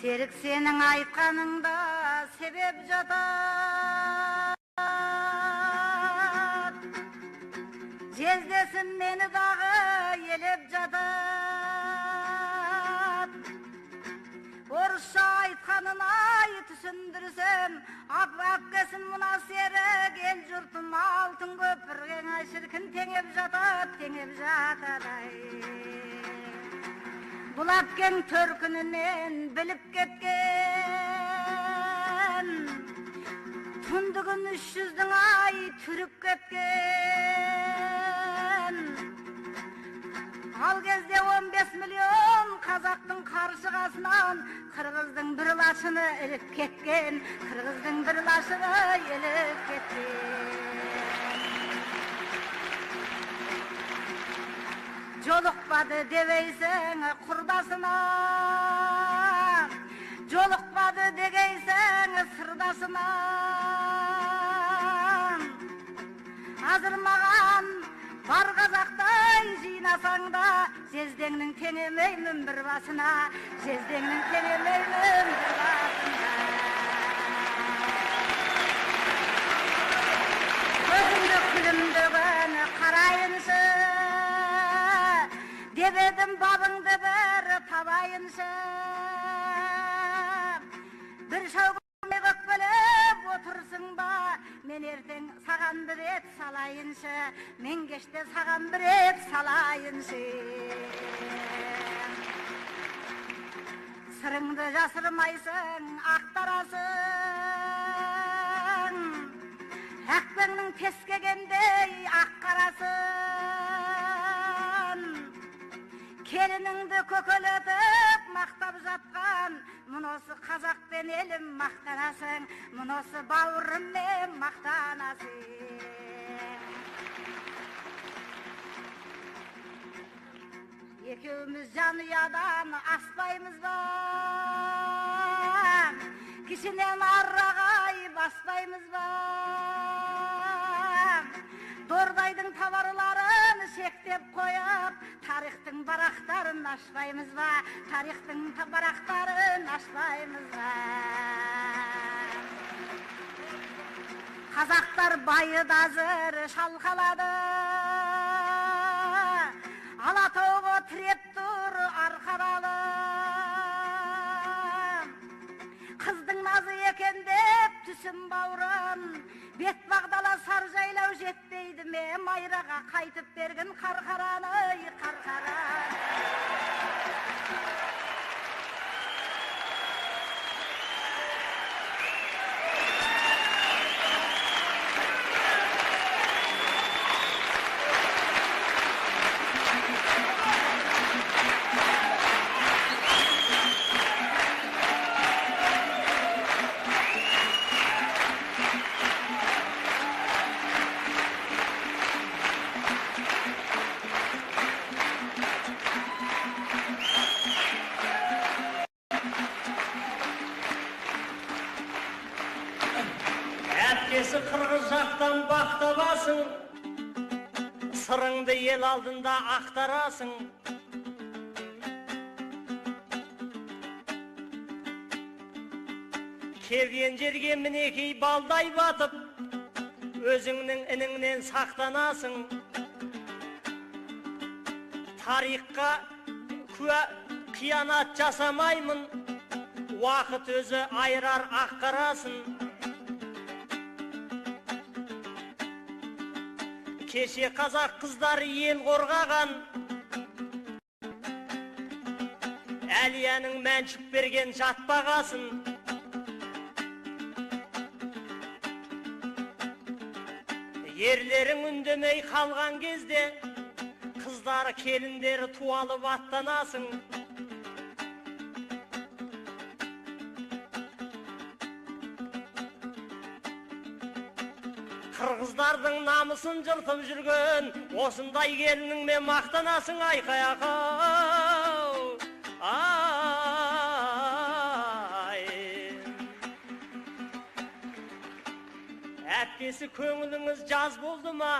Серік сенің айтқаныңда себеп жатат. Жездесін мені дағы елеп жатат. Орысша айтқанын ай түсіндірсем, апкесін мұна серік ел жұртым алтын көпірген ай шіркін теңеп жатат ай. Бұл апкен төркінінен біліп кеткен, түндігін 300-дің ай түріп кеткен. Ал кезде 15 миллион қазақтың қаршығасынан қырғыздың бір лашыны іліп кеткен, қырғыздың бір лашыны іліп кеткен. Жолықпады дебейсің құрдасына, жолықпады дегейсің сырдасына. Азыр маған бар қазақтай жинасаң да, жездеңнің теңемеймін бір басына, жездеңнің теңемеймін бір басына. Көзімді күлімдігін қарайыншы, деп едім бабыңды бір табайыншы. Бір шауғымды көкпелеп отырсың ба, мен ертең саған бір рет салайыншы, мен кеште саған бір рет салайыншы. Сырыңды жасырмайсың, ақтарасың, әкпеңнің тескегендей ақ қарасың. Келініңді көкелетіп мақтап жатқан, мұносы қазақпен елім мақтанасың, мұносы бауырыммен мақтанасың. Екеуміз жанұядан аспаймыз ба, кішінен аррағай баспаймыз ба. Дордайдың товарларын шектеп қойып, тарихтың барақтарын ашпаймыз ба, тарихтың барақтарын ашпаймыз ба. Қазақтар байыды азыр шалқалады, Алатауға тіреп тұр арқаралы. Қыздың назы екен деп түсім бауырын, бет бағдала сар жайлау жетпейді ме, майраға қайтып берген қарқараны, қарқараны. Қырғыз жақтан бақтабасың, сырыңды ел алдында ақтарасың. Келген жерге мінекей балдай батып, өзіңнің ініңнен сақтанасың. Тарихқа куә қиянат жасамаймын, уақыт өзі айырар ақ қарасын. Кеше қазақ қыздары ел қорғаған, Әлияның мәншіп берген жатпағасын. Ерлерің үндемей қалған кезде, қыздары келіндері туалып аттанасың. Қырғыздардың намысын жыртып жүрген, осындай келініңмен мақтанасың, айқай ақау. Ай. Әттесі көңіліңіз жаз болды ма,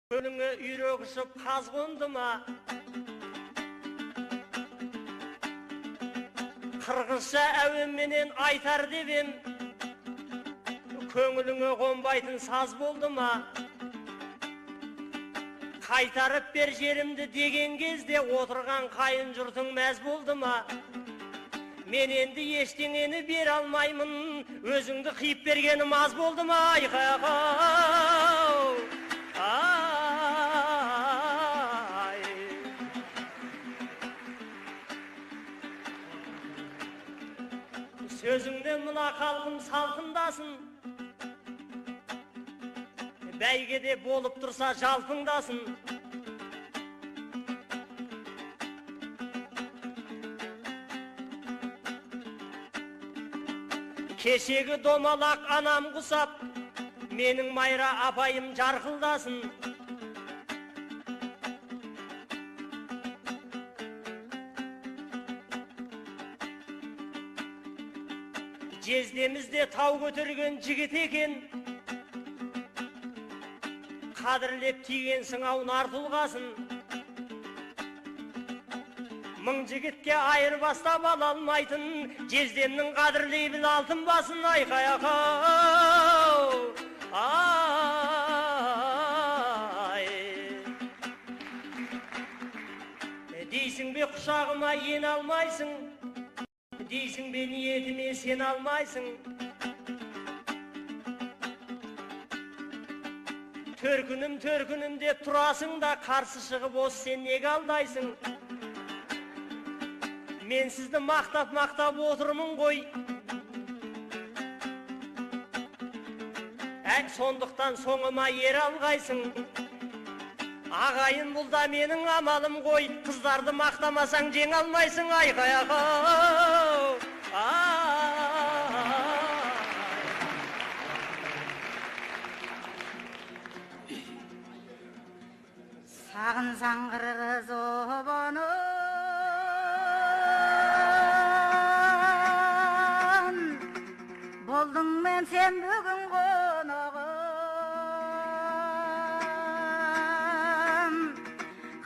көңіліңе үйрек ұшып қаз қонды ма. Қырғызша әуенменен айтар деп ем, көңіліңе қонбайтын саз болды ма? Қайтарып бер жерімді деген кезде отырған қайын жұртың мәз болды ма? Мен енді ештеңені бер алмаймын, өзіңді қиып бергенім аз болды ма? Айқау, ай. Сөзіңде мына халқым салқындасын, бәйгеде болып тұрса жалпыңдасын. Кешегі домалақ анам құсап, менің Майра апайым жарқылдасын. Жездемізде тау көтерген жігіт екен, қадірлеп тигенсің ау нар тұлғасын. Мың жігітке айырбастап ала алмайтын, жездемнің қадірлей біл алтын басын. Айқай ақау, ай. Дейсің бе құшағыма ен алмайсың, дейсің бе ниетіме сен алмайсың. Төркінім деп тұрасың да, қарсы шығып осы сен неге алдайсың? Мен сізді мақтап отырмын ғой. Сондықтан соңыма ер алғайсың. Ағайын бұл да менің амалым ғой. Қыздарды мақтамасаң жең алмайсың. Айқай ақау, Сағынсаң қырғыз обаны, болдың мен сен бүгін қонағым.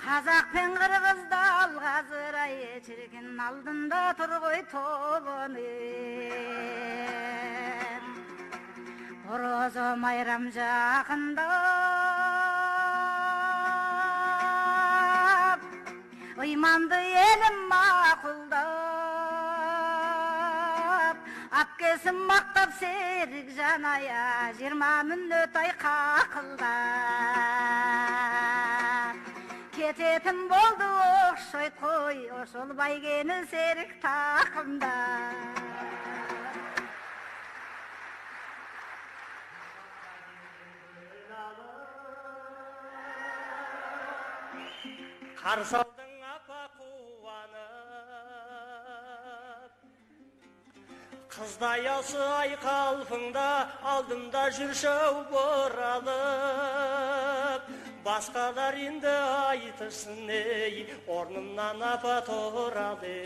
Қазақ пен қырғызда алғазырай, шіркін алдында тұр ғой тобыным. Орозо майрам жақындап, ұйманды елім мақұлдап, апкесім мақтап серік жаная, 20 мүнөт ай қақылдап. Кететін болды оқшойт қой, ошол байгені серік тақымда. Қарсалдың апа қуанып, қыздай осы ай қалпыңда, алдымда жүрші бұралып. Басқалар енді айтырсын ей, орнымнан апа тұрады.